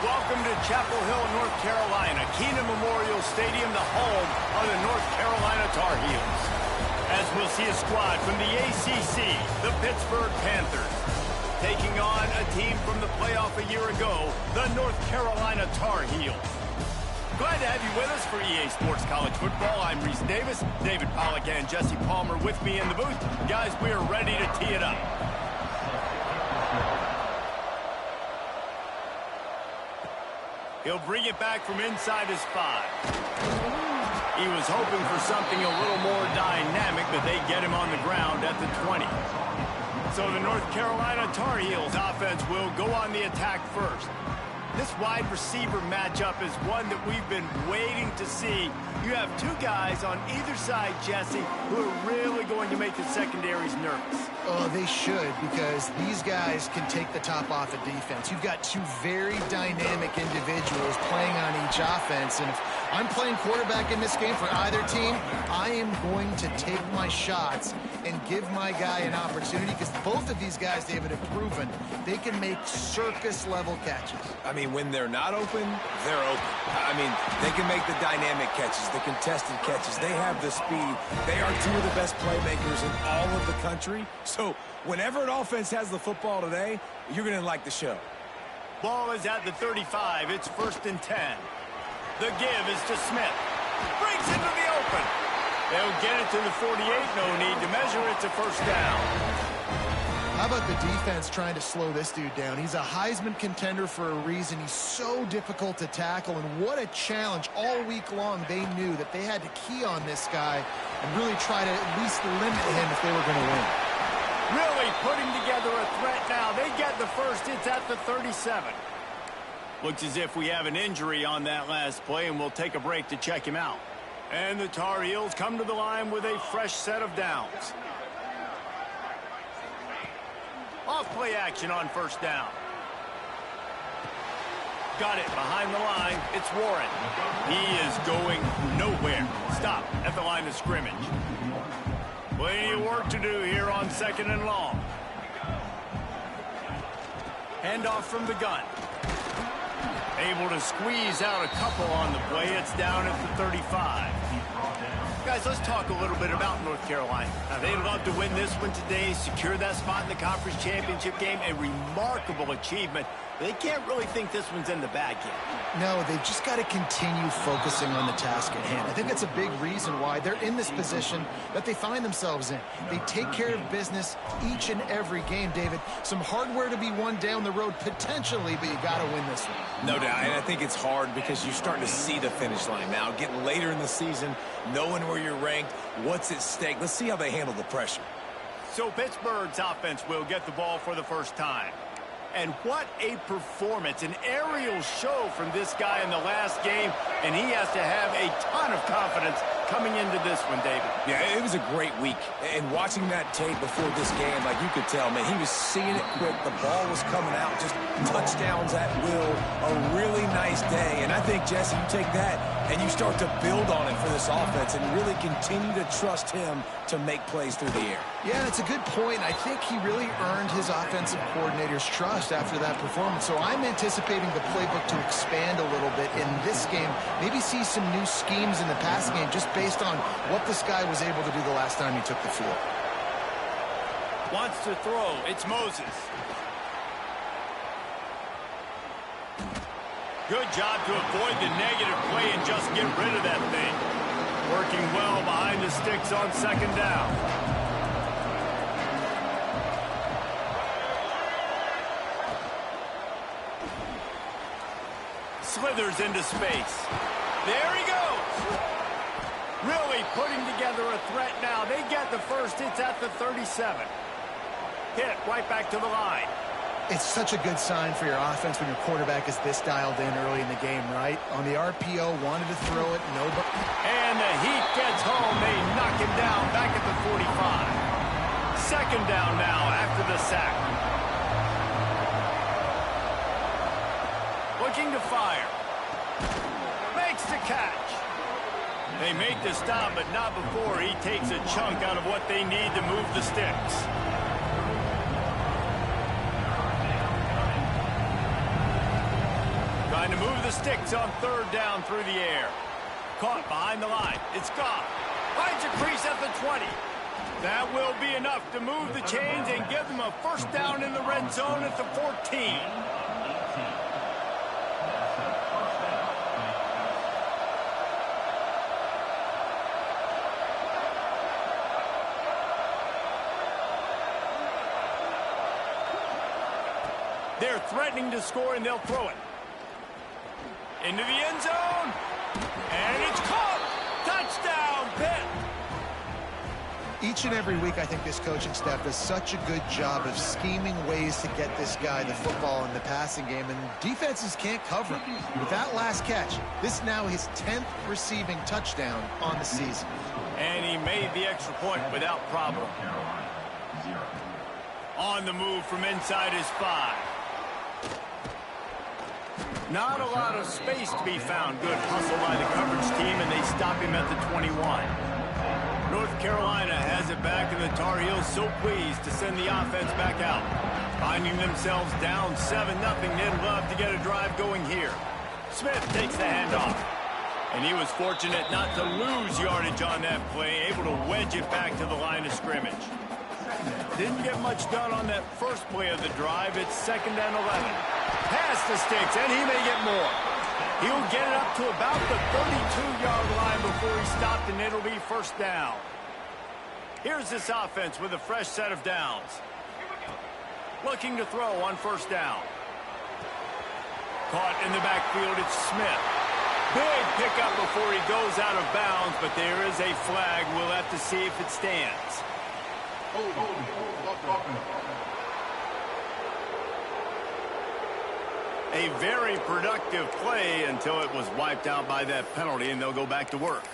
Welcome to Chapel Hill, North Carolina, Keenan Memorial Stadium, the home of the North Carolina Tar Heels. As we'll see a squad from the ACC, the Pittsburgh Panthers, taking on a team from the playoff a year ago, the North Carolina Tar Heels. Glad to have you with us for EA Sports College Football. I'm Reese Davis, David Pollack and Jesse Palmer with me in the booth. Guys, we are ready to tee it up. He'll bring it back from inside his 5. He was hoping for something a little more dynamic, but they get him on the ground at the 20. So the North Carolina Tar Heels offense will go on the attack first. This wide receiver matchup is one that we've been waiting to see. You have two guys on either side, Jesse, who are really going to make the secondaries nervous. Oh, they should, because these guys can take the top off of defense. You've got two very dynamic individuals playing on each offense, and if I'm playing quarterback in this game for either team, I am going to take my shots and give my guy an opportunity, because both of these guys, David, have proven they can make circus-level catches. I mean, when they're not open, they're open. I mean, they can make the dynamic catches, the contested catches. They have the speed. They are two of the best playmakers in all of the country. So whenever an offense has the football today, you're going to like the show. Ball is at the 35. It's 1st and 10. The give is to Smith. Breaks into the open. They'll get it to the 48. No need to measure it to 1st down. How about the defense trying to slow this dude down? He's a Heisman contender for a reason. He's so difficult to tackle, and what a challenge. All week long, they knew that they had to key on this guy and really try to at least limit him if they were going to win. Really putting together a threat now. They get the first. It's at the 37. Looks as if we have an injury on that last play, and we'll take a break to check him out. And the Tar Heels come to the line with a fresh set of downs. Off-play action on 1st down. Got it behind the line. It's Warren. He is going nowhere. Stop at the line of scrimmage. Plenty of work to do here on 2nd and long. Handoff from the gun. Able to squeeze out a couple on the play. It's down at the 35. Guys, let's talk a little bit about North Carolina. Now, they'd love to win this one today, secure that spot in the conference championship game. A remarkable achievement. They can't really think this one's in the bag yet. No, they've just got to continue focusing on the task at hand. I think that's a big reason why they're in this position that they find themselves in. They take care of business each and every game, David. Some hardware to be won down the road potentially, but you got to win this one. No doubt, and I think it's hard because you're starting to see the finish line now. Getting later in the season, knowing where you're ranked, what's at stake. Let's see how they handle the pressure. So Pittsburgh's offense will get the ball for the first time. And what a performance, an aerial show from this guy in the last game, and he has to have a ton of confidence coming into this one, David. Yeah, it was a great week, and watching that tape before this game, like you could tell, man, he was seeing it quick, the ball was coming out, just touchdowns at will, a really nice day, and I think, Jesse, you take that and you start to build on it for this offense and really continue to trust him to make plays through the air. Yeah, it's a good point. I think he really earned his offensive coordinator's trust after that performance. So I'm anticipating the playbook to expand a little bit in this game. Maybe see some new schemes in the passing game just based on what this guy was able to do the last time he took the field. Wants to throw. It's Moses. Good job to avoid the negative play and just get rid of that thing. Working well behind the sticks on 2nd down. Slithers into space. There he goes. Really putting together a threat now. They get the first. It's at the 37. Hit right back to the line. It's such a good sign for your offense when your quarterback is this dialed in early in the game, right? On the RPO, wanted to throw it, nobody. And the heat gets home. They knock him down back at the 45. 2nd down now after the sack. Looking to fire. Makes the catch. They make the stop, but not before he takes a chunk out of what they need to move the sticks. the sticks on third down through the air. Caught behind the line. It's Goff. Finds a crease at the 20. That will be enough to move the chains and give them a first down in the red zone at the 14. They're threatening to score, and they'll throw it. Into the end zone. And it's caught. Touchdown, Pitt. Each and every week, I think this coaching staff does such a good job of scheming ways to get this guy the football in the passing game, and defenses can't cover him. With that last catch, this now his 10th receiving touchdown on the season. And he made the extra point without problem. On the move from inside his 5. Not a lot of space to be found. Good hustle by the coverage team, and they stop him at the 21. North Carolina has it back, and the Tar Heels so pleased to send the offense back out. Finding themselves down 7-0, they'd love to get a drive going here. Smith takes the handoff, and he was fortunate not to lose yardage on that play, able to wedge it back to the line of scrimmage. Didn't get much done on that first play of the drive. It's 2nd and 11. Past the sticks, and he may get more. He'll get it up to about the 32-yard line before he stopped, and it'll be first down. Here's this offense with a fresh set of downs. Looking to throw on first down. Caught in the backfield, it's Smith. Big pickup before he goes out of bounds, but there is a flag. We'll have to see if it stands. A very productive play until it was wiped out by that penalty, and they'll go back to work.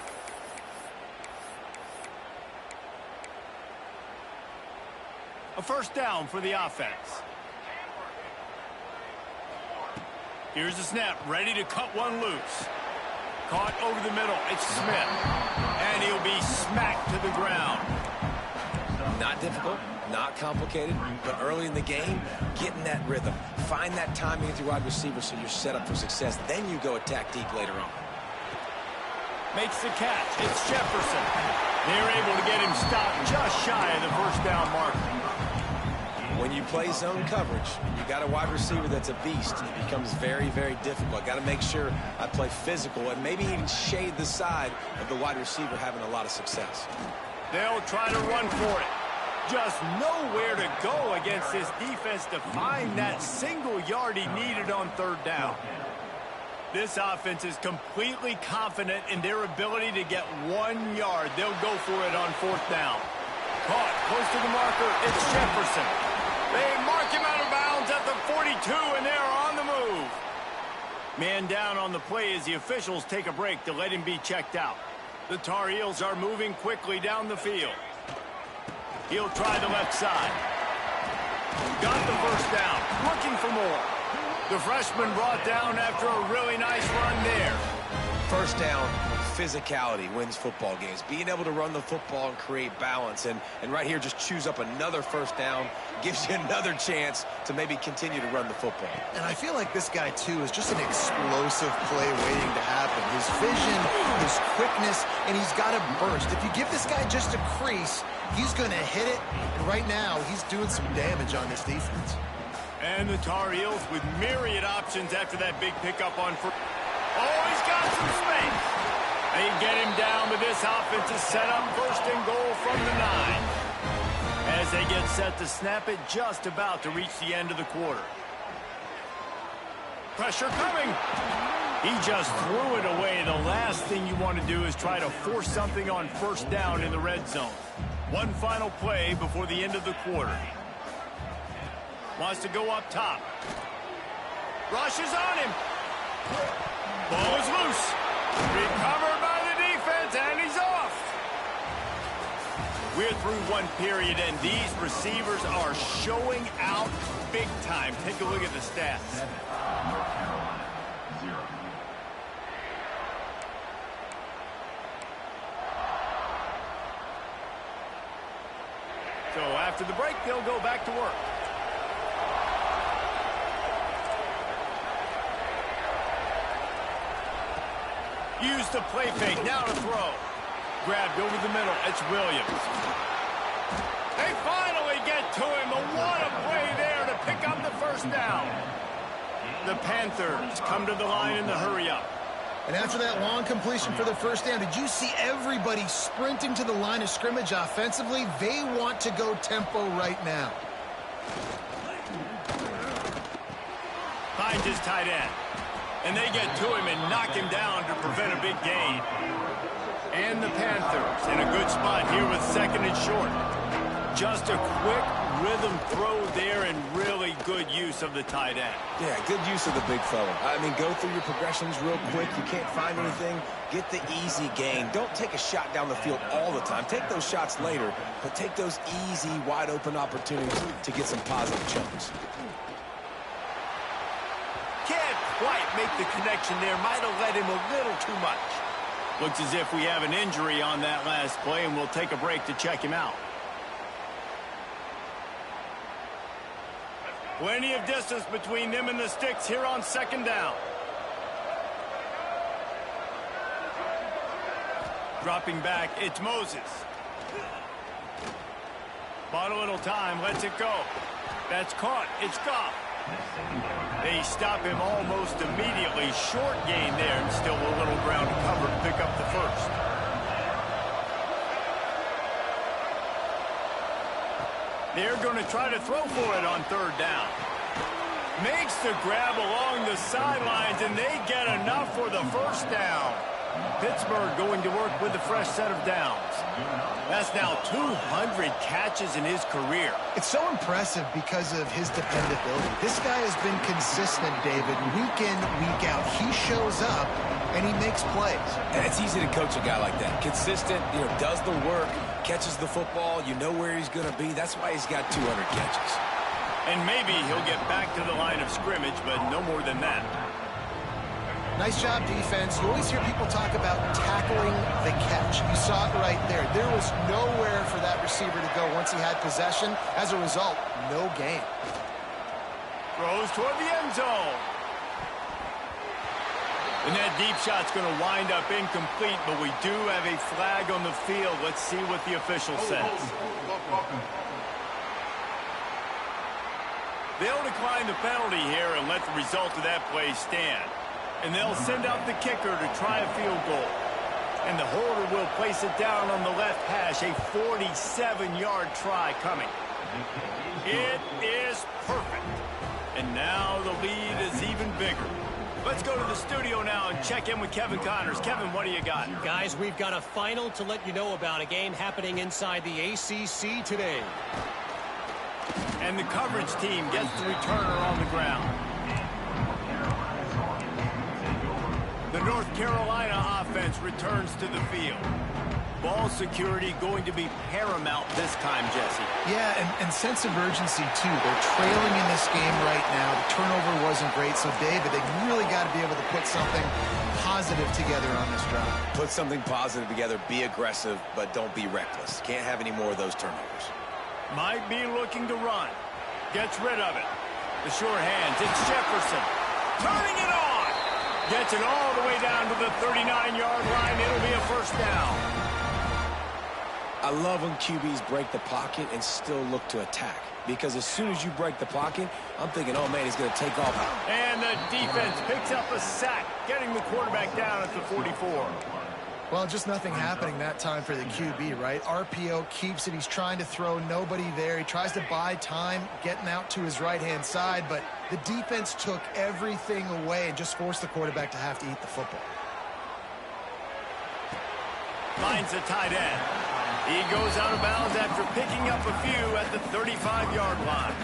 A first down for the offense. Here's the snap, ready to cut one loose. Caught over the middle, it's Smith. And he'll be smacked to the ground. Not difficult, not complicated, but early in the game, getting that rhythm. Find that timing with your wide receiver so you're set up for success. Then you go attack deep later on. Makes the catch. It's Jefferson. They're able to get him stopped just shy of the first down marker. When you play zone coverage, you got a wide receiver that's a beast. It becomes very, very difficult. Got to make sure I play physical and maybe even shade the side of the wide receiver having a lot of success. They'll try to run for it. Just nowhere to go against this defense to find that single yard he needed on third down. This offense is completely confident in their ability to get 1 yard. They'll go for it on fourth down. Caught close to the marker. It's Jefferson. They mark him out of bounds at the 42, and they're on the move. Man down on the play as the officials take a break to let him be checked out. The Tar Heels are moving quickly down the field. He'll try the left side. Got the first down. Looking for more. The freshman brought down after a really nice run there. First down, physicality wins football games. Being able to run the football and create balance. And right here, just choose up another first down. Gives you another chance to maybe continue to run the football. And I feel like this guy, too, is just an explosive play waiting to happen. His vision, his quickness, and he's got a burst. If you give this guy just a crease, he's going to hit it. And right now, he's doing some damage on this defense. And the Tar Heels with myriad options after that big pickup on first. Oh, he's got some space. They get him down, but this offense is set up first and goal from the 9. As they get set to snap it, just about to reach the end of the quarter. Pressure coming. He just threw it away. The last thing you want to do is try to force something on first down in the red zone. One final play before the end of the quarter. Wants to go up top. Rushes on him. Ball is loose. Recovered by the defense, and he's off. We're through one period, and these receivers are showing out big time. Take a look at the stats. North Carolina, 0. So after the break, they'll go back to work. Use the play fake. Now to throw. Grabbed over the middle. It's Williams. They finally get to him. What a play there to pick up the first down. The Panthers come to the line in the hurry-up. And after that long completion for the first down, did you see everybody sprinting to the line of scrimmage offensively? They want to go tempo right now. Finds his tight end. And they get to him and knock him down to prevent a big gain. And the Panthers in a good spot here with second and short. Just a quick rhythm throw there and really good use of the tight end. Yeah, good use of the big fella. I mean, go through your progressions real quick. You can't find anything. Get the easy gain. Don't take a shot down the field all the time. Take those shots later, but take those easy, wide-open opportunities to get some positive chunks. Can't quite make the connection there. Might have led him a little too much. Looks as if we have an injury on that last play, and we'll take a break to check him out. Plenty of distance between them and the sticks here on second down. Dropping back, it's Moses. Bought a little time, lets it go. That's caught, it's Goff. They stop him almost immediately. Short gain there, and still a little ground to cover to pick up the first. They're going to try to throw for it on third down. Makes the grab along the sidelines, and they get enough for the first down. Pittsburgh going to work with a fresh set of downs. That's now 200 catches in his career. It's so impressive because of his dependability. This guy has been consistent, David, week in, week out. He shows up, and he makes plays. And it's easy to coach a guy like that. Consistent, does the work, catches the football, you know where he's going to be. That's why he's got 200 catches. And maybe he'll get back to the line of scrimmage, but no more than that. Nice job, defense. You always hear people talk about tackling the catch. You saw it right there. There was nowhere for that receiver to go once he had possession. As a result, no gain. Throws toward the end zone. And that deep shot's going to wind up incomplete, but we do have a flag on the field. Let's see what the official says. They'll decline the penalty here and let the result of that play stand. And they'll send out the kicker to try a field goal. And the holder will place it down on the left hash. A 47-yard try coming. It is perfect. And now the lead is even bigger. Let's go to the studio now and check in with Kevin Connors. Kevin, what do you got? Guys, we've got a final to let you know about, a game happening inside the ACC today. And the coverage team gets the returner on the ground. The North Carolina offense returns to the field. Ball security going to be paramount this time, Jesse. Yeah, and sense of urgency, too. They're trailing in this game right now. The turnover wasn't great, so, David, they really got to be able to put something positive together on this drive. Put something positive together, be aggressive, but don't be reckless. Can't have any more of those turnovers. Might be looking to run. Gets rid of it. The sure hands, it's Jefferson. Turning it on. Gets it all the way down to the 39-yard line. It'll be a first down. I love when QBs break the pocket and still look to attack. Because as soon as you break the pocket, I'm thinking, oh, man, he's going to take off. And the defense picks up a sack, getting the quarterback down at the 44. Well, just nothing happening that time for the QB, right? RPO keeps it. He's trying to throw, nobody there. He tries to buy time, getting out to his right-hand side, but the defense took everything away and just forced the quarterback to have to eat the football. Finds the tight end. He goes out of bounds after picking up a few at the 35-yard line.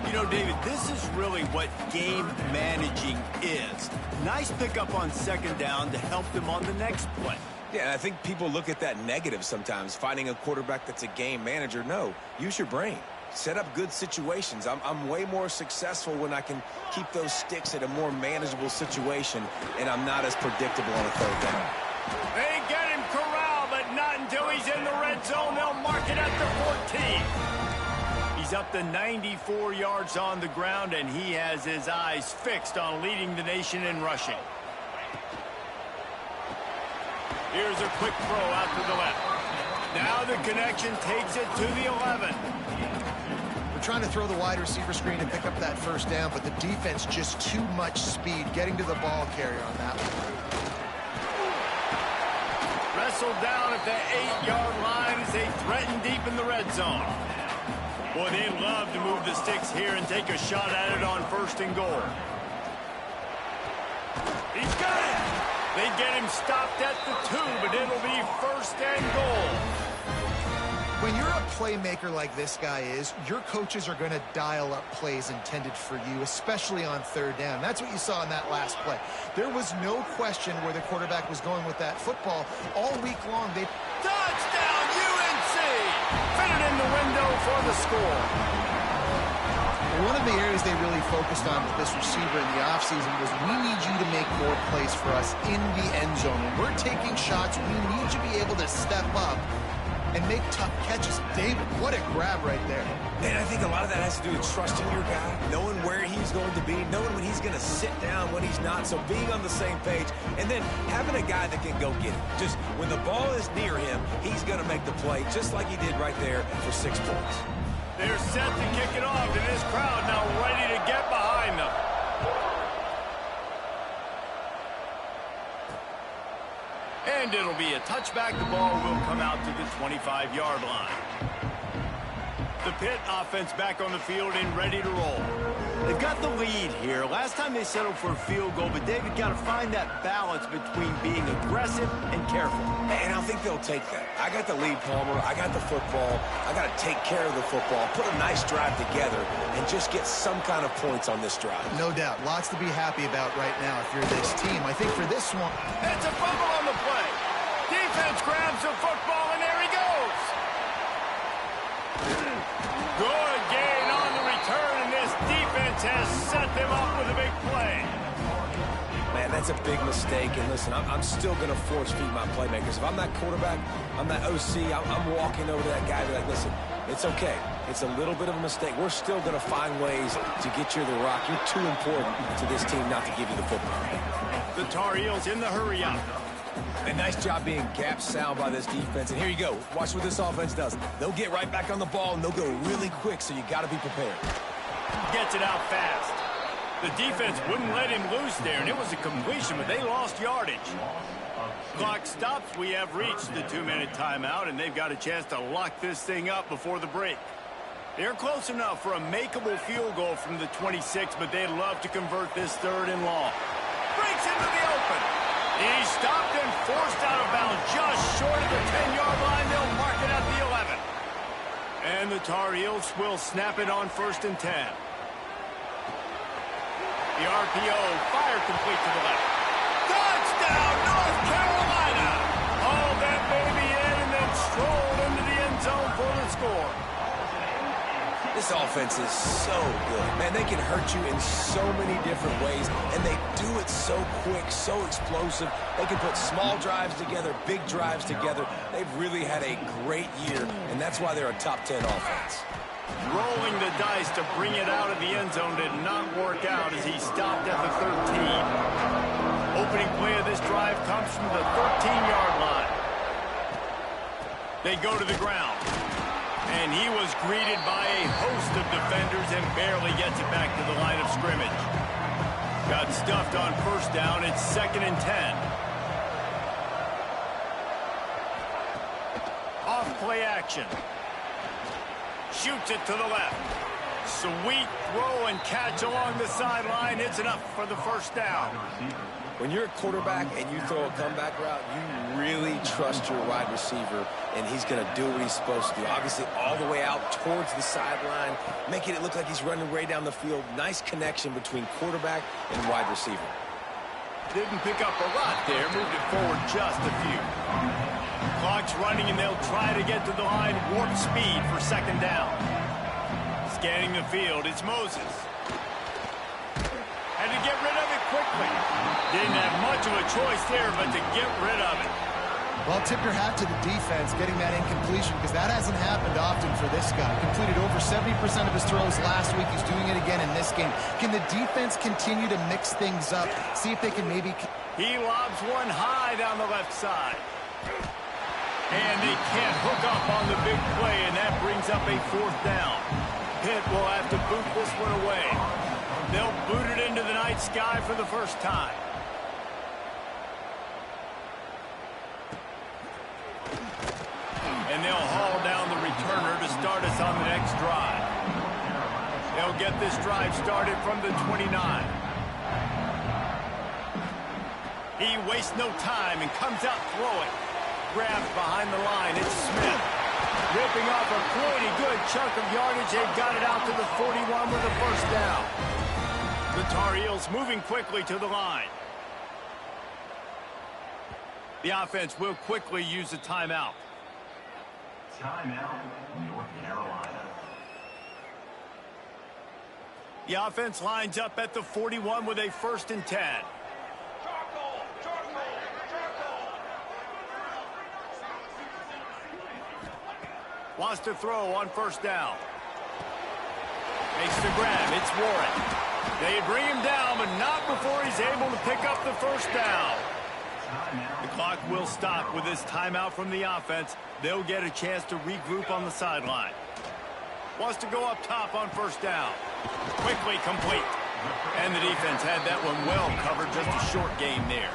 You know, David, this is really what game managing is. Nice pickup on second down to help them on the next play. Yeah, and I think people look at that negative sometimes, finding a quarterback that's a game manager. No, use your brain. Set up good situations. I'm way more successful when I can keep those sticks at a more manageable situation, and I'm not as predictable on a third down. They get him corralled, but not until he's in the red zone. They'll mark it at the 14. He's up to 94 yards on the ground, and he has his eyes fixed on leading the nation in rushing. Here's a quick throw out to the left. Now the connection takes it to the 11. We're trying to throw the wide receiver screen to pick up that first down, but the defense just too much speed getting to the ball carrier on that one. Wrestled down at the 8-yard line as they threaten deep in the red zone. Boy, they love to move the sticks here and take a shot at it on 1st and goal. He's got it! They get him stopped at the 2, but it'll be 1st and goal. When you're a playmaker like this guy is, your coaches are going to dial up plays intended for you, especially on 3rd down. That's what you saw in that last play. There was no question where the quarterback was going with that football. All week long, they... Touchdown, UNC! Fit it in the window for the score. One of the areas they really focused on with this receiver in the offseason was we need you to make more plays for us in the end zone. When we're taking shots, we need you to be able to step up and make tough catches. David, what a grab right there. And I think a lot of that has to do with trusting your guy, knowing where he's going to be, knowing when he's going to sit down, when he's not, so being on the same page, and then having a guy that can go get it. Just when the ball is near him, he's going to make the play, just like he did right there for 6 points. They're set to kick it off, and this crowd now ready to get behind them. And it'll be a touchback. The ball will come out to the 25-yard line. The Pitt offense back on the field and ready to roll. They've got the lead here. Last time they settled for a field goal, but David got to find that balance between being aggressive and careful. And I think they'll take that. I got the lead, Palmer. I got the football. I got to take care of the football, put a nice drive together, and just get some kind of points on this drive. No doubt. Lots to be happy about right now if you're this team. I think for this one... It's a fumble on the play. Defense grabs the football, and there he goes. Good gain on the return, and this defense has set them up with a big play. Man, that's a big mistake. And listen, I'm still going to force feed my playmakers. If I'm that quarterback, I'm that OC, I'm walking over to that guy and be like, listen, it's okay. It's a little bit of a mistake. We're still going to find ways to get you the rock. You're too important to this team not to give you the football. The Tar Heels in the hurry up. A nice job being gap sound by this defense. And here you go. Watch what this offense does. They'll get right back on the ball, and they'll go really quick, so you got to be prepared. Gets it out fast. The defense wouldn't let him loose there, and it was a completion, but they lost yardage. Clock stops. We have reached the 2-minute timeout, and they've got a chance to lock this thing up before the break. They're close enough for a makeable field goal from the 26, but they'd love to convert this 3rd and long. Breaks into the open. He's stopped and forced out of bounds just short of the 10-yard line. They'll mark it at the 11. And the Tar Heels will snap it on 1st and 10. The RPO fire complete to the left. Touchdown, North Carolina! Hauled that baby in and then strolled into the end zone for the score. This offense is so good. Man, they can hurt you in so many different ways, and they do it so quick, so explosive. They can put small drives together, big drives together. They've really had a great year, and that's why they're a top 10 offense. Rolling the dice to bring it out of the end zone did not work out as he stopped at the 13. Opening play of this drive comes from the 13-yard line. They go to the ground. And he was greeted by a host of defenders and barely gets it back to the line of scrimmage. Got stuffed on 1st down. It's 2nd and 10. Off play action. Shoots it to the left. Sweet throw and catch along the sideline. It's enough for the 1st down. When you're a quarterback and you throw a comeback route, you really trust your wide receiver, and he's going to do what he's supposed to do. Obviously, all the way out towards the sideline, making it look like he's running way down the field. Nice connection between quarterback and wide receiver. Didn't pick up a lot there. Moved it forward just a few. Clock's running, and they'll try to get to the line. Warp speed for 2nd down. Scanning the field, it's Moses. Had to get rid of it quickly. Didn't have much of a choice there, but to get rid of it. Well, tip your hat to the defense getting that incompletion, because that hasn't happened often for this guy. Completed over 70% of his throws last week. He's doing it again in this game. Can the defense continue to mix things up? See if they can maybe... He lobs one high down the left side. And they can't hook up on the big play, and that brings up a 4th down. Pitt will have to boot this one away. They'll boot it into the night sky for the first time. And they'll haul down the returner to start us on the next drive. They'll get this drive started from the 29. He wastes no time and comes out throwing. Grabs behind the line. It's Smith. Ripping off a pretty good chunk of yardage. They've got it out to the 41 with a first down. The Tar Heels moving quickly to the line. The offense will quickly use a timeout. Timeout, North Carolina. The offense lines up at the 41 with a 1st and 10. Wants to throw on first down. Makes the grab. It's Warren. They bring him down, but not before he's able to pick up the first down. The clock will stop with this timeout from the offense. They'll get a chance to regroup on the sideline. Wants to go up top on first down. Quickly complete. And the defense had that one well covered. Just a short game there.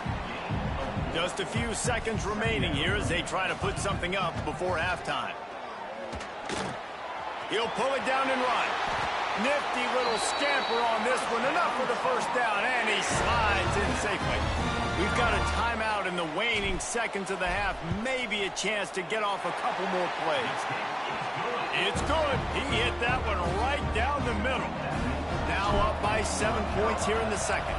Just a few seconds remaining here as they try to put something up before halftime. He'll pull it down and run. Nifty little scamper on this one. Enough for the first down, and he slides in safely. We've got a timeout in the waning seconds of the half. Maybe a chance to get off a couple more plays. It's good. He hit that one right down the middle. Now up by 7 points here in the second.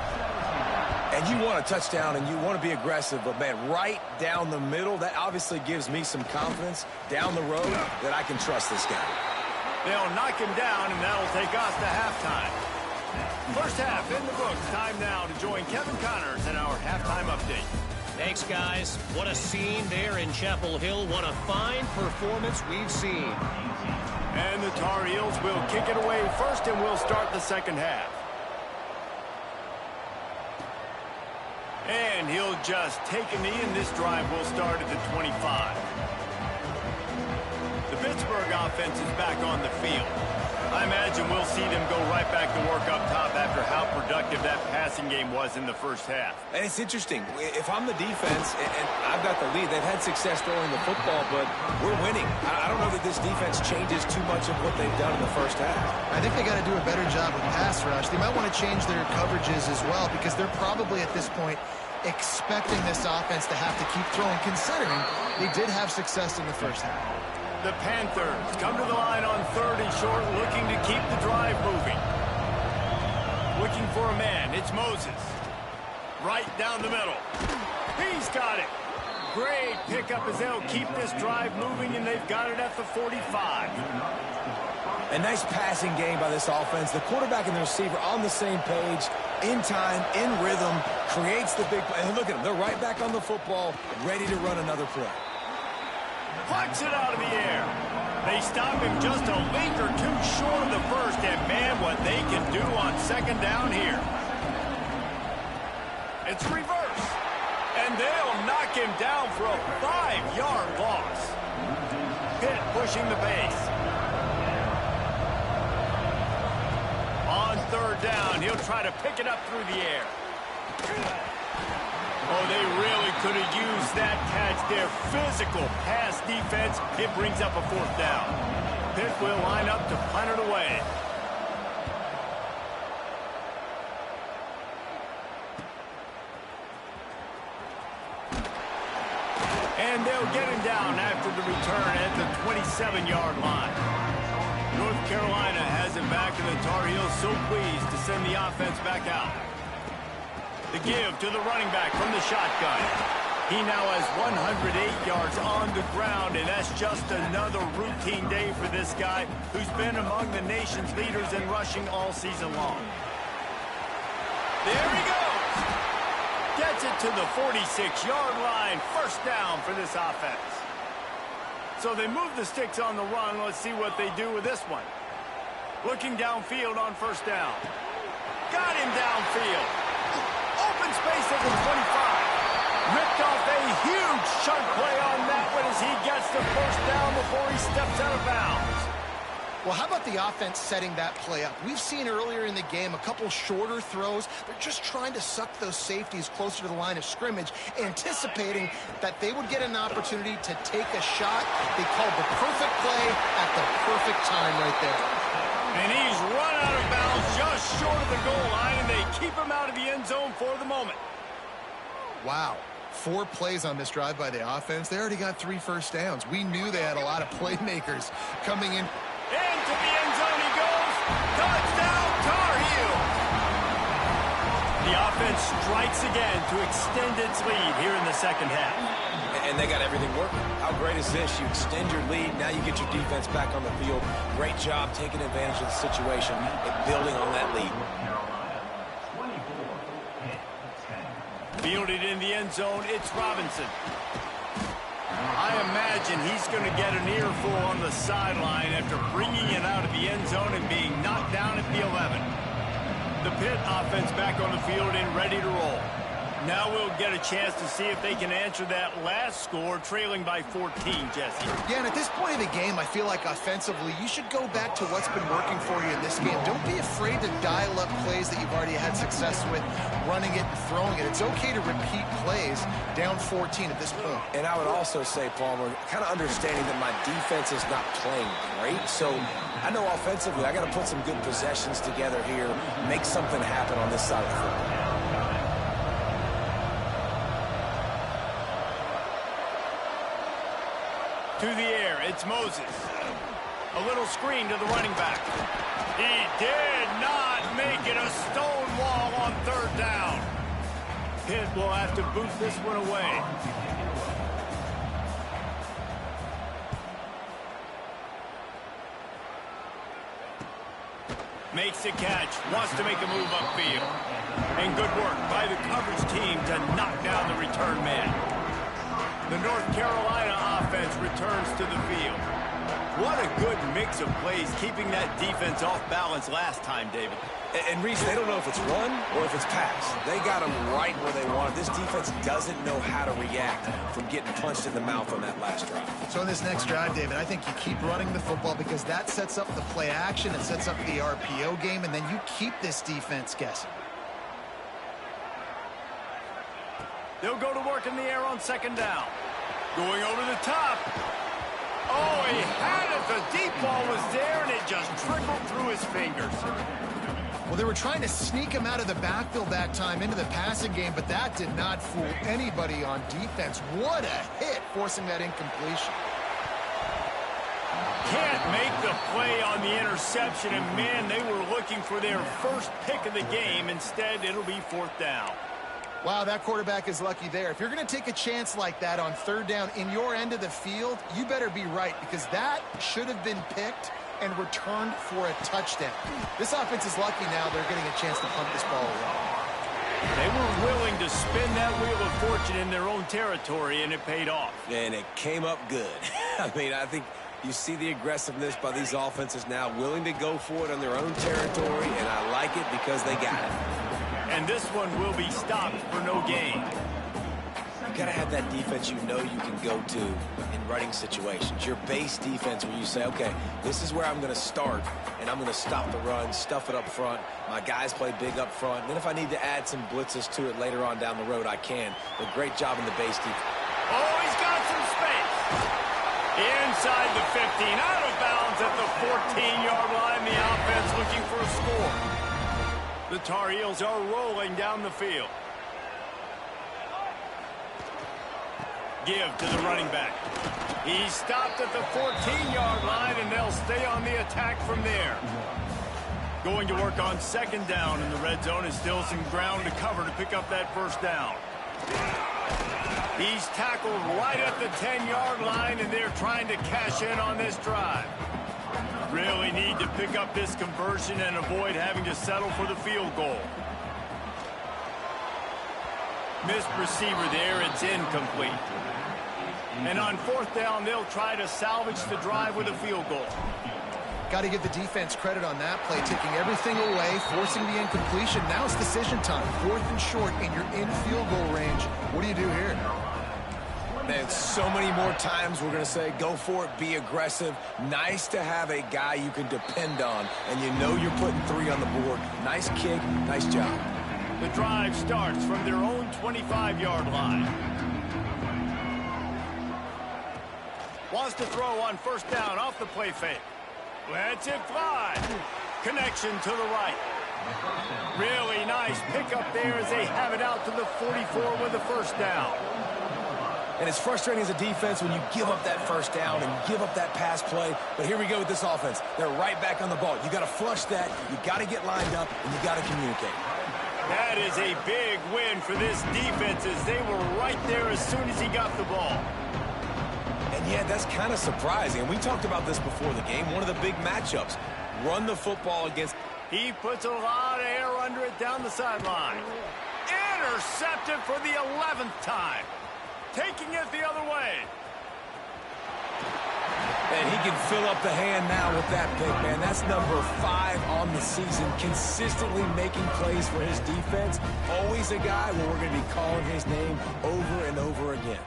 And you want a touchdown and you want to be aggressive, but, man, right down the middle, that obviously gives me some confidence down the road that I can trust this guy. They'll knock him down, and that'll take us to halftime. First half in the books. Time now to join Kevin Connors in our halftime update. Thanks, guys. What a scene there in Chapel Hill. What a fine performance we've seen. And the Tar Heels will kick it away first, and we'll start the second half. And he'll just take a knee, and this drive will start at the 25. The Pittsburgh offense is back on the field. I imagine we'll see them go right back to work up top after how productive that passing game was in the first half. And it's interesting. If I'm the defense and I've got the lead, they've had success throwing the football, but we're winning. I don't know that this defense changes too much of what they've done in the first half. I think they got to do a better job with pass rush. They might want to change their coverages as well because they're probably at this point expecting this offense to have to keep throwing, considering they did have success in the first half. The Panthers come to the line on 3rd and short, looking to keep the drive moving. Looking for a man. It's Moses. Right down the middle. He's got it. Great pickup as they'll keep this drive moving, and they've got it at the 45. A nice passing game by this offense. The quarterback and the receiver on the same page, in time, in rhythm, creates the big play. And look at them. They're right back on the football, ready to run another play. Plucks it out of the air. They stop him just a length or two short of the first, and man, what they can do on second down here. It's reverse, and they'll knock him down for a 5-yard loss. Pitt pushing the pace. On 3rd down, he'll try to pick it up through the air. Oh, they really could have used that catch there. Physical pass defense. It brings up a 4th down. Pitt will line up to punt it away. And they'll get him down after the return at the 27-yard line. North Carolina has it back, and the Tar Heels so pleased to send the offense back out. The give to the running back from the shotgun. He now has 108 yards on the ground, and that's just another routine day for this guy who's been among the nation's leaders in rushing all season long. There he goes. Gets it to the 46-yard line. First down for this offense. So they move the sticks on the run. Let's see what they do with this one. Looking downfield on first down. Got him downfield. Open space at the 25. Ripped picked off a huge chunk play on that one as he gets the first down before he steps out of bounds. Well, how about the offense setting that play up? We've seen earlier in the game a couple shorter throws. They're just trying to suck those safeties closer to the line of scrimmage, anticipating that they would get an opportunity to take a shot. They called the perfect play at the perfect time right there. And he's run out of bounds just short of the goal line, and they keep him out of the end zone for the moment. Wow. 4 plays on this drive by the offense. They already got 3 first downs. We knew they had a lot of playmakers coming in. Into the end zone he goes. Touchdown, Tar Heels. The offense strikes again to extend its lead here in the second half. And they got everything working. How great is this? You extend your lead. Now you get your defense back on the field. Great job taking advantage of the situation and building on that lead. Fielded in the end zone, it's Robinson. I imagine he's going to get an earful on the sideline after bringing it out of the end zone and being knocked down at the 11. The Pitt offense back on the field and ready to roll. Now we'll get a chance to see if they can answer that last score, trailing by 14, Jesse. Yeah, and at this point of the game, I feel like offensively, you should go back to what's been working for you in this game. Don't be afraid to dial up plays that you've already had success with, running it and throwing it. It's okay to repeat plays down 14 at this point. And I would also say, Palmer, kind of understanding that my defense is not playing great, so I know offensively I got to put some good possessions together here, make something happen on this side of the football. To the air, it's Moses. A little screen to the running back. He did not make it a stone wall on third down. Pitt will have to boot this one away. Makes a catch, wants to make a move upfield. And good work by the coverage team to knock down the return man. The North Carolina offense returns to the field. What a good mix of plays, keeping that defense off balance last time, David. And Reese, they don't know if it's run or if it's pass. They got them right where they want it. This defense doesn't know how to react from getting punched in the mouth on that last drive. So in this next drive, David, I think you keep running the football because that sets up the play action, it sets up the RPO game, and then you keep this defense guessing. They'll go to work in the air on second down. Going over the top. Oh, he had it. The deep ball was there, and it just trickled through his fingers. Well, they were trying to sneak him out of the backfield that time into the passing game, but that did not fool anybody on defense. What a hit, forcing that incompletion. Can't make the play on the interception, and man, they were looking for their first pick of the game. Instead, it'll be fourth down. Wow, that quarterback is lucky there. If you're going to take a chance like that on third down in your end of the field, you better be right because that should have been picked and returned for a touchdown. This offense is lucky now they're getting a chance to punt this ball away. They were willing to spin that wheel of fortune in their own territory, and it paid off. And it came up good. I mean, I think you see the aggressiveness by these offenses now, willing to go for it on their own territory, and I like it because they got it. And this one will be stopped for no gain. You got to have that defense you know you can go to in running situations. Your base defense where you say, okay, this is where I'm going to start, and I'm going to stop the run, stuff it up front. My guys play big up front. And then if I need to add some blitzes to it later on down the road, I can. But great job in the base defense. Oh, he's got some space. Inside the 15, out of bounds at the 14-yard line. The offense looking for a score. The Tar Heels are rolling down the field. Give to the running back. He stopped at the 14-yard line, and they'll stay on the attack from there. Going to work on second down in the red zone is still some ground to cover to pick up that first down. He's tackled right at the 10-yard line, and they're trying to cash in on this drive. Really need to pick up this conversion and avoid having to settle for the field goal. Missed receiver there, it's incomplete. And on fourth down, they'll try to salvage the drive with a field goal. Got to give the defense credit on that play, taking everything away, forcing the incompletion. Now it's decision time. 4th and short, and you're in field goal range. What do you do here? Man, so many more times we're going to say, go for it, be aggressive. Nice to have a guy you can depend on, and you know you're putting 3 on the board. Nice kick, nice job. The drive starts from their own 25-yard line. Wants to throw on 1st down off the play fake. Lets it fly. Connection to the right. Really nice pickup there as they have it out to the 44 with a 1st down. And it's frustrating as a defense when you give up that 1st down and give up that pass play. But here we go with this offense. They're right back on the ball. You got to flush that. You got to get lined up, and you got to communicate. That is a big win for this defense as they were right there as soon as he got the ball. And yeah, that's kind of surprising. And we talked about this before the game. One of the big matchups. Run the football against. He puts a lot of air under it down the sideline. Intercepted for the 11th time. Taking it the other way. And he can fill up the hand now with that pick, man. That's number 5 on the season. Consistently making plays for his defense. Always a guy where we're going to be calling his name over and over again.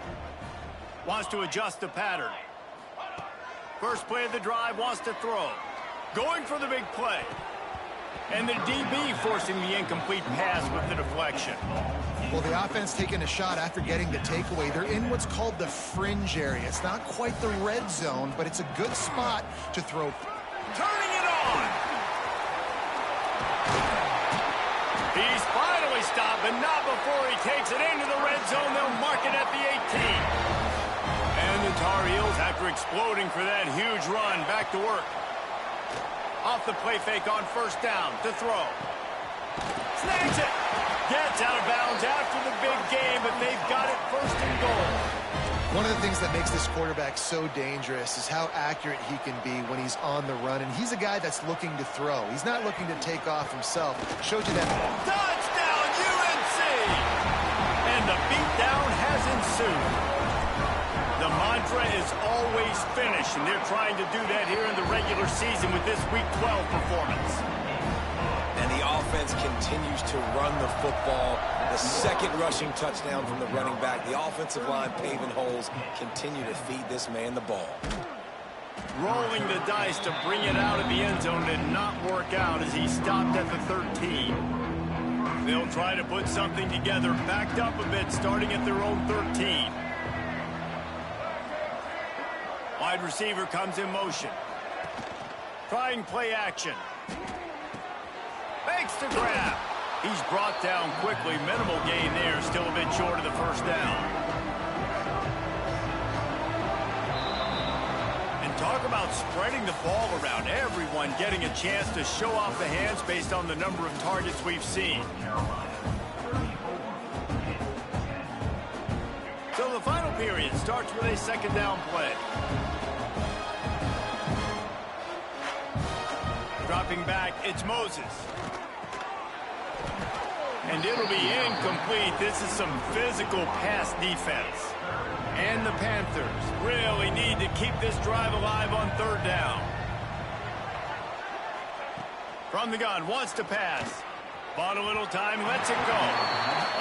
Wants to adjust the pattern. First play of the drive, wants to throw. Going for the big play. And the DB forcing the incomplete pass with the deflection. Well, the offense taking a shot after getting the takeaway. They're in what's called the fringe area. It's not quite the red zone, but it's a good spot to throw. Turning it on. He's finally stopped, but not before he takes it into the red zone. They'll mark it at the 18. And the Tar Heels, after exploding for that huge run, back to work. Off the play fake on 1st down to throw. Snags it. Gets out of bounds after the big game, but they've got it 1st and goal. One of the things that makes this quarterback so dangerous is how accurate he can be when he's on the run. And he's a guy that's looking to throw. He's not looking to take off himself. Showed you that. Touchdown, UNC! And the beatdown has ensued. The mantra is always finish, and they're trying to do that here in the regular season with this Week 12 performance. And the offense continues to run the football. The 2nd rushing touchdown from the running back. The offensive line paving holes. Continue to feed this man the ball. Rolling the dice to bring it out of the end zone did not work out as he stopped at the 13. They'll try to put something together, backed up a bit, starting at their own 13. Wide receiver comes in motion. Trying play action. Makes the grab. He's brought down quickly. Minimal gain there. Still a bit short of the 1st down. And talk about spreading the ball around. Everyone getting a chance to show off the hands based on the number of targets we've seen. So the final period starts with a 2nd down play. Dropping back, it's Moses. And it'll be incomplete. This is some physical pass defense. And the Panthers really need to keep this drive alive on 3rd down. From the gun, wants to pass. Bought a little time, lets it go.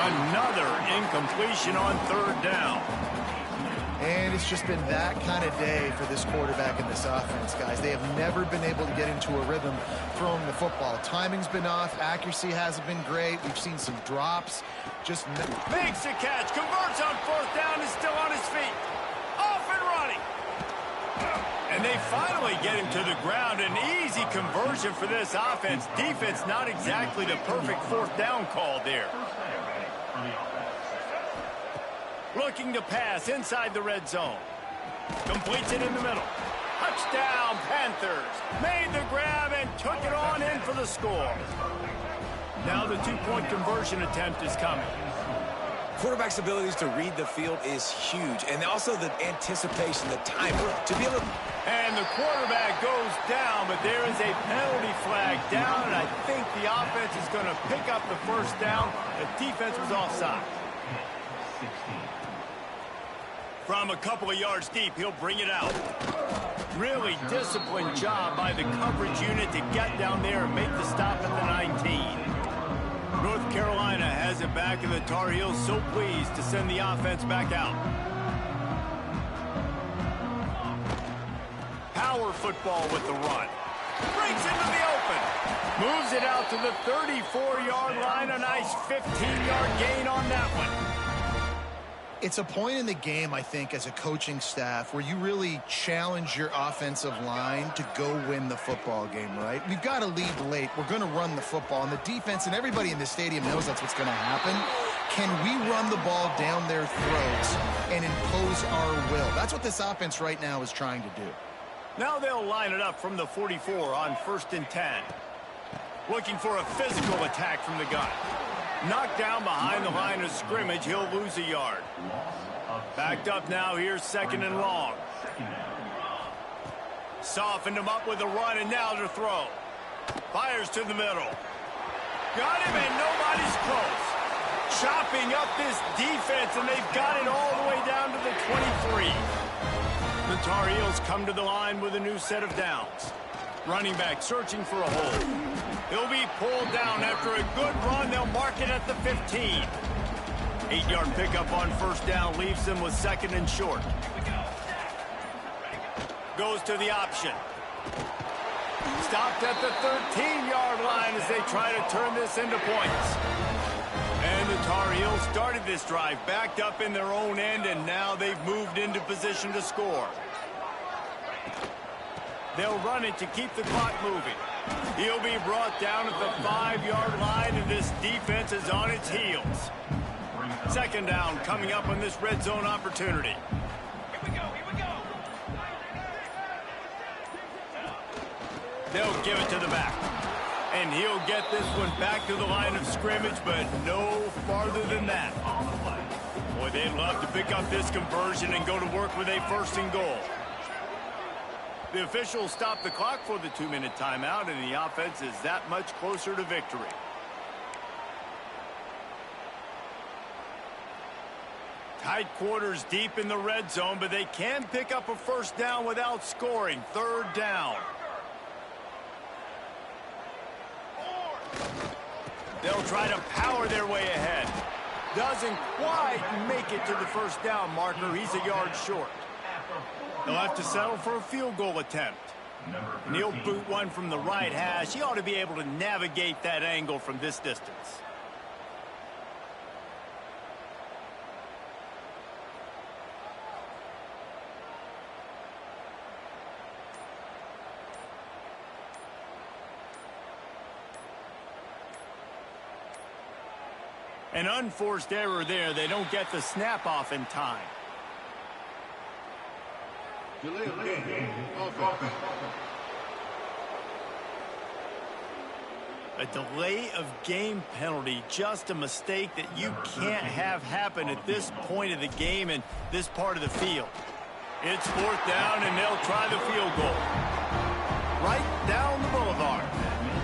Another incompletion on 3rd down. And it's just been that kind of day for this quarterback and this offense, guys. They have never been able to get into a rhythm throwing the football. Timing's been off. Accuracy hasn't been great. We've seen some drops. Just makes a catch. Converts on 4th down. Is still on his feet. Off and running. And they finally get him to the ground. An easy conversion for this offense. Defense not exactly the perfect 4th down call there. Looking to pass inside the red zone. Completes it in the middle. Touchdown, Panthers. Made the grab and took it on in for the score. Now the 2-point conversion attempt is coming. Quarterback's abilities to read the field is huge. And also the anticipation, the timing. To be able to... And the quarterback goes down, but there is a penalty flag down, and I think the offense is going to pick up the 1st down. The defense was offside. From a couple of yards deep, he'll bring it out. Really disciplined job by the coverage unit to get down there and make the stop at the 19. North Carolina has it back, and the Tar Heels so pleased to send the offense back out. Power football with the run. Breaks into the open. Moves it out to the 34-yard line. A nice 15-yard gain on that one. It's a point in the game, I think, as a coaching staff where you really challenge your offensive line to go win the football game, right? We've got to lead late. We're going to run the football. And the defense and everybody in the stadium knows that's what's going to happen. Can we run the ball down their throats and impose our will? That's what this offense right now is trying to do. Now they'll line it up from the 44 on 1st and 10. Looking for a physical attack from the gun. Knocked down behind the line of scrimmage. He'll lose a yard. Backed up now. Here's 2nd and long. Softened him up with a run, and now to throw. Fires to the middle. Got him, and nobody's close. Chopping up this defense, and they've got it all the way down to the 23. The Tar Heels come to the line with a new set of downs. Running back searching for a hole. He'll be pulled down after a good run. They'll mark it at the 15. 8-yard pickup on 1st down leaves them with 2nd and short. Goes to the option. Stopped at the 13-yard line as they try to turn this into points. And the Tar Heels started this drive backed up in their own end, and now they've moved into position to score. They'll run it to keep the clock moving. He'll be brought down at the 5-yard line, and this defense is on its heels. 2nd down coming up on this red zone opportunity. Here we go. They'll give it to the back. And he'll get this one back to the line of scrimmage, but no farther than that. Boy, they'd love to pick up this conversion and go to work with a 1st and goal. The officials stop the clock for the 2-minute timeout, and the offense is that much closer to victory. Tight quarters deep in the red zone, but they can pick up a 1st down without scoring. 3rd down. They'll try to power their way ahead. Doesn't quite make it to the 1st down marker. He's a yard short. They'll have to settle for a field goal attempt. And he'll boot one from the right hash. He ought to be able to navigate that angle from this distance. An unforced error there. They don't get the snap off in time. A delay of game penalty, just a mistake that you can't have happen at this point of the game and this part of the field. It's 4th down, and they'll try the field goal. Right down the boulevard.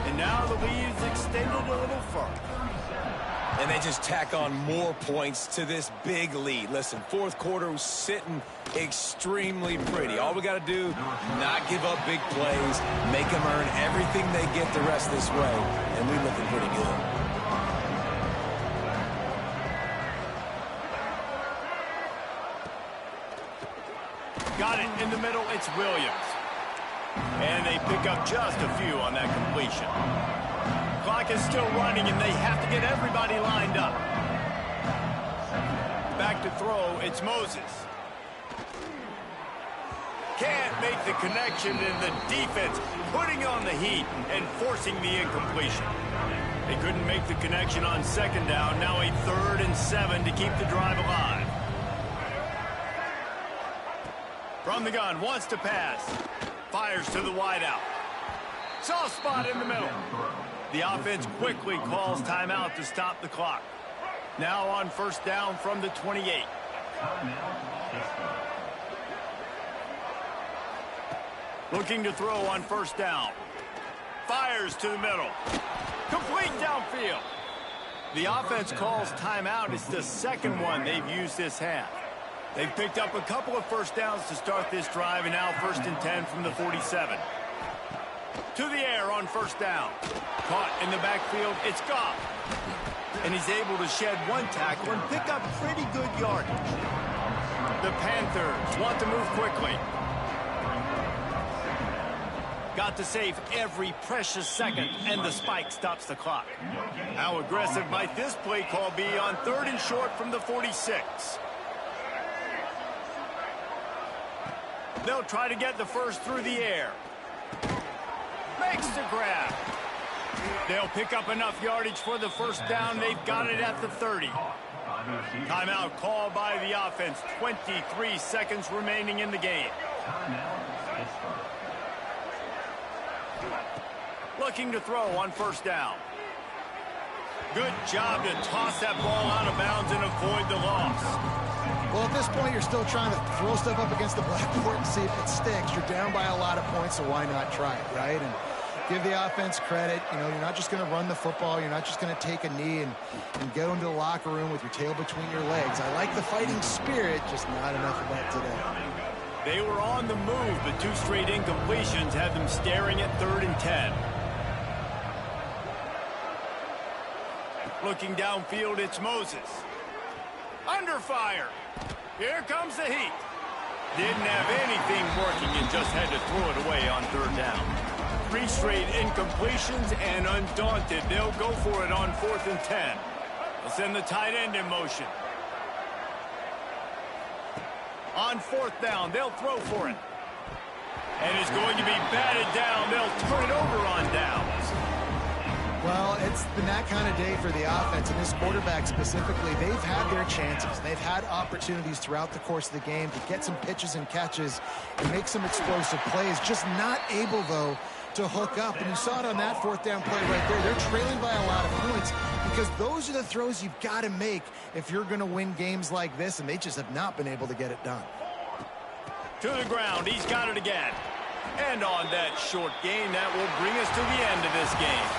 And now the lead is extended a little further. And they just tack on more points to this big lead. Listen, 4th quarter was sitting extremely pretty. All we got to do, not give up big plays, make them earn everything they get the rest of this way, and we're looking pretty good. Got it in the middle. It's Williams. And they pick up just a few on that completion. Clock is still running, and they have to get everybody lined up. Back to throw, it's Moses. Can't make the connection, and the defense putting on the heat and forcing the incompletion. They couldn't make the connection on 2nd down. Now a 3rd and 7 to keep the drive alive. From the gun, wants to pass. Fires to the wideout. Soft spot in the middle. The offense quickly calls timeout to stop the clock. Now on 1st down from the 28. Looking to throw on 1st down. Fires to the middle. Complete downfield. The offense calls timeout. It's the 2nd one they've used this half. They've picked up a couple of first downs to start this drive, and now 1st and 10 from the 47. To the air on first down. Caught in the backfield, it's Goff. And he's able to shed one tackle and pick up pretty good yardage. The Panthers want to move quickly. Got to save every precious second, and the spike stops the clock. How aggressive might this play call be on 3rd and short from the 46? They'll try to get the first through the air. Makes the grab. They'll pick up enough yardage for the first down. They've got it at the 30. Timeout called by the offense. 23 seconds remaining in the game. Looking to throw on first down. Good job to toss that ball out of bounds and avoid the loss. Well, at this point, you're still trying to throw stuff up against the blackboard and see if it sticks. You're down by a lot of points, so why not try it, right? And give the offense credit. You know, you're not just going to run the football. You're not just going to take a knee and go into the locker room with your tail between your legs. I like the fighting spirit, just not enough of that today. They were on the move, but 2 straight incompletions had them staring at 3rd and 10. Looking downfield, it's Moses. Under fire. Here comes the heat. Didn't have anything working and just had to throw it away on 3rd down. 3 straight incompletions, and undaunted, they'll go for it on 4th and 10. They'll send the tight end in motion. On 4th down, they'll throw for it. And it's going to be batted down. They'll turn it over on downs. Well, it's been that kind of day for the offense, and this quarterback specifically, they've had their chances. They've had opportunities throughout the course of the game to get some pitches and catches and make some explosive plays, just not able, though, to hook up. And you saw it on that 4th down play right there. They're trailing by a lot of points because those are the throws you've got to make if you're going to win games like this, and they just have not been able to get it done. To the ground, he's got it again. And on that short gain, that will bring us to the end of this game.